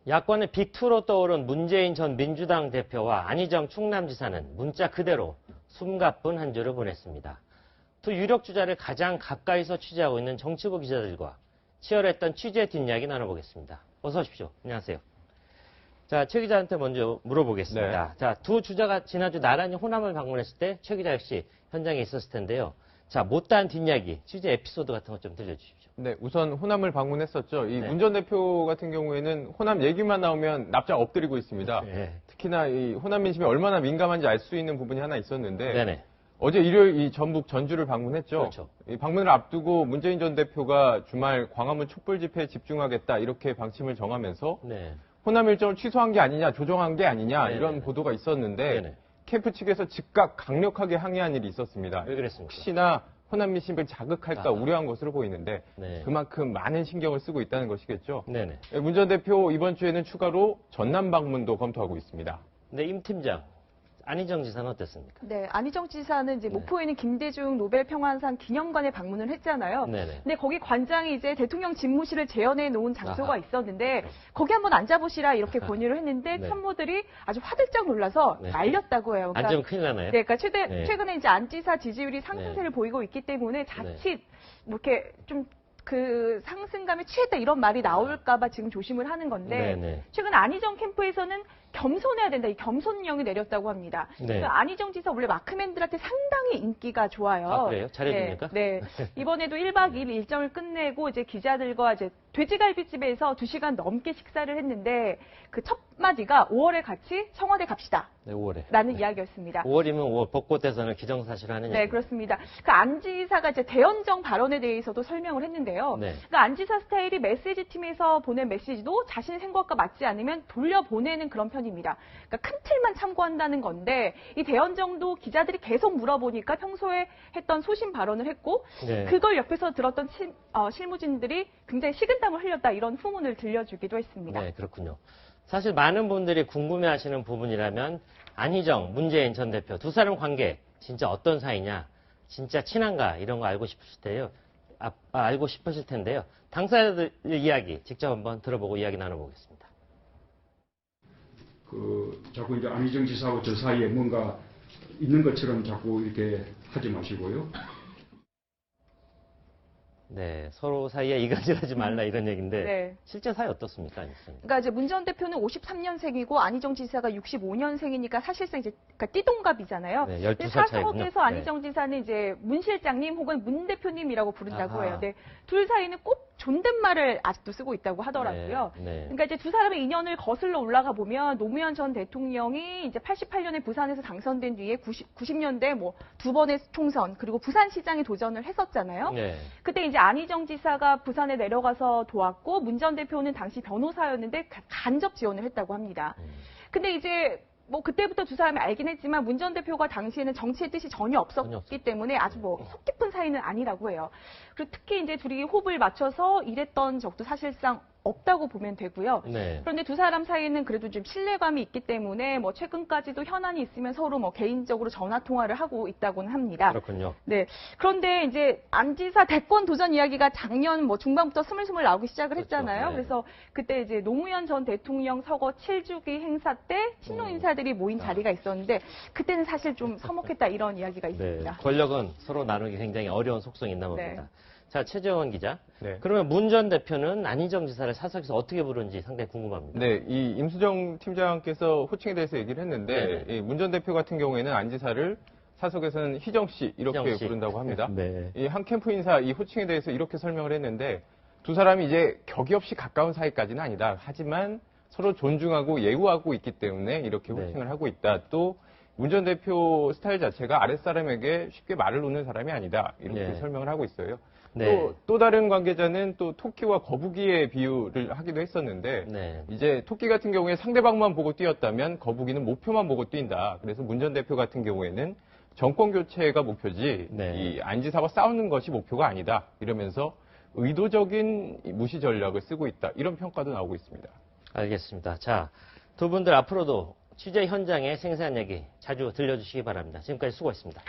야권의 빅2로 떠오른 문재인 전 민주당 대표와 안희정 충남지사는 문자 그대로 숨가쁜 한 주를 보냈습니다. 두 유력 주자를 가장 가까이서 취재하고 있는 정치부 기자들과 치열했던 취재 뒷이야기 나눠보겠습니다. 어서 오십시오. 안녕하세요. 자, 최 기자한테 먼저 물어보겠습니다. 네. 자, 두 주자가 지난주 나란히 호남을 방문했을 때 최 기자 역시 현장에 있었을 텐데요. 자, 못다한 뒷이야기, 취재 에피소드 같은 것 좀 들려주십시오. 네, 우선 호남을 방문했었죠. 이 네. 문 전 대표 같은 경우에는 호남 얘기만 나오면 납작 엎드리고 있습니다. 네. 특히나 이 호남 민심이 얼마나 민감한지 알 수 있는 부분이 하나 있었는데 네네. 어제 일요일 이 전북 전주를 방문했죠. 그렇죠. 이 방문을 앞두고 문재인 전 대표가 주말 광화문 촛불 집회에 집중하겠다 이렇게 방침을 정하면서 네. 호남 일정을 취소한 게 아니냐, 조정한 게 아니냐 네네. 이런 보도가 있었는데 네네. 캠프 측에서 즉각 강력하게 항의한 일이 있었습니다. 왜 그랬습니까? 혹시나 호남 민심을 자극할까 우려한 것으로 보이는데 네. 그만큼 많은 신경을 쓰고 있다는 것이겠죠. 네네. 문 전 대표 이번 주에는 추가로 전남 방문도 검토하고 있습니다. 네, 임 팀장. 안희정 지사는 어땠습니까? 네, 안희정 지사는 이제 네. 목포에 있는 김대중 노벨 평화상 기념관에 방문을 했잖아요. 네네. 근데 거기 관장이 이제 대통령 집무실을 재현해 놓은 장소가 아하. 있었는데 거기 한번 앉아보시라 이렇게 권유를 했는데 네. 참모들이 아주 화들짝 놀라서 네. 말렸다고 해요. 앉으면 큰일 나나요? 네, 그러니까 네. 최근에 이제 안 지사 지지율이 상승세를 보이고 있기 때문에 자칫 뭐 이렇게 좀 그 상승감에 취했다 이런 말이 나올까봐 지금 조심을 하는 건데 네네. 최근 안희정 캠프에서는 겸손해야 된다. 이 겸손령이 내렸다고 합니다. 네. 그 안희정 지사 원래 마크맨들한테 상당히 인기가 좋아요. 아, 그래요? 잘해줍니까? 네. 이번에도 1박 2일 일정을 끝내고 이제 기자들과 이제 돼지갈비집에서 2시간 넘게 식사를 했는데 그 첫 마디가 5월에 같이 청와대 갑시다. 네, 5월에. 라는 이야기였습니다. 5월이면 5월 벚꽃 대선을 기정사실화하는 네, 그렇습니다. 그 안 지사가 이제 대연정 발언에 대해서도 설명을 했는데요. 네. 그러니까 안 지사 스타일이 메시지 팀에서 보낸 메시지도 자신 생각과 맞지 않으면 돌려보내는 그런 편입니다. 그러니까 큰 틀만 참고한다는 건데 이 대연정도 기자들이 계속 물어보니까 평소에 했던 소신 발언을 했고 네. 그걸 옆에서 들었던 실무진들이 굉장히 식은땀을 흘렸다 이런 후문을 들려주기도 했습니다. 네, 그렇군요. 사실 많은 분들이 궁금해하시는 부분이라면 안희정, 문재인 전 대표 두 사람 관계 진짜 어떤 사이냐, 진짜 친한가 이런 거 알고 싶으실 때요. 알고 싶으실 텐데요. 당사자들 이야기 직접 한번 들어보고 이야기 나눠보겠습니다. 자꾸 이제 안희정 지사하고 저 사이에 뭔가 있는 것처럼 자꾸 이렇게 하지 마시고요. 네, 서로 사이에 이간질하지 말라 이런 얘기인데 네. 실제 사이 어떻습니까, 안희정? 그러니까 이제 문 전 대표는 53년생이고 안희정 지사가 65년생이니까 사실상 이제 그러니까 띠동갑이잖아요. 네, 12살 차이군요. 사석에서 안희정 지사는 이제 문 실장님 혹은 문 대표님이라고 부른다고 아하. 해요. 네, 둘 사이는 꼭 존댓말을 아직도 쓰고 있다고 하더라고요. 네, 네. 그러니까 이제 두 사람의 인연을 거슬러 올라가 보면 노무현 전 대통령이 이제 88년에 부산에서 당선된 뒤에 90년대 뭐 두 번의 총선 그리고 부산시장에 도전을 했었잖아요. 네. 그때 이제 안희정 지사가 부산에 내려가서 도왔고 문 전 대표는 당시 변호사였는데 간접 지원을 했다고 합니다. 근데 이제 뭐 그때부터 두 사람이 알긴 했지만 문 전 대표가 당시에는 정치의 뜻이 전혀 없었기 때문에 아주 뭐 속 깊은 사이는 아니라고 해요. 그리고 특히 이제 둘이 호흡을 맞춰서 일했던 적도 사실상 없다고 보면 되고요. 네. 그런데 두 사람 사이에는 그래도 좀 신뢰감이 있기 때문에 뭐 최근까지도 현안이 있으면 서로 뭐 개인적으로 전화 통화를 하고 있다고는 합니다. 그렇군요. 네. 그런데 이제 안 지사 대권 도전 이야기가 작년 뭐 중반부터 스물스물 나오기 시작을 그렇죠. 했잖아요. 네. 그래서 그때 이제 노무현 전 대통령 서거 7주기 행사 때 친노 인사들이 모인 자리가 있었는데 그때는 사실 좀 서먹했다 이런 이야기가 네. 있습니다. 권력은 서로 나누기 굉장히 어려운 속성이 있나 봅니다. 네. 자, 최재원 기자. 네. 그러면 문 전 대표는 안희정 지사를 사석에서 어떻게 부르는지 상당히 궁금합니다. 네, 이 임수정 팀장께서 호칭에 대해서 얘기를 했는데 문 전 대표 같은 경우에는 안 지사를 사석에서는 희정 씨 이렇게 희정 씨. 부른다고 합니다. 네. 이 한 캠프 인사 이 호칭에 대해서 이렇게 설명을 했는데 두 사람이 이제 격이 없이 가까운 사이까지는 아니다. 하지만 서로 존중하고 예우하고 있기 때문에 이렇게 네. 호칭을 하고 있다. 또 문 전 대표 스타일 자체가 아랫사람에게 쉽게 말을 놓는 사람이 아니다. 이렇게 네. 설명을 하고 있어요. 네. 또 다른 관계자는 또 토끼와 거북이의 비유를 하기도 했었는데 네. 이제 토끼 같은 경우에 상대방만 보고 뛰었다면 거북이는 목표만 보고 뛴다. 그래서 문 전 대표 같은 경우에는 정권 교체가 목표지 네. 이 안지사와 싸우는 것이 목표가 아니다. 이러면서 의도적인 무시 전략을 쓰고 있다. 이런 평가도 나오고 있습니다. 알겠습니다. 자, 두 분들 앞으로도 취재 현장의 생생한 얘기 자주 들려주시기 바랍니다. 지금까지 수고했습니다.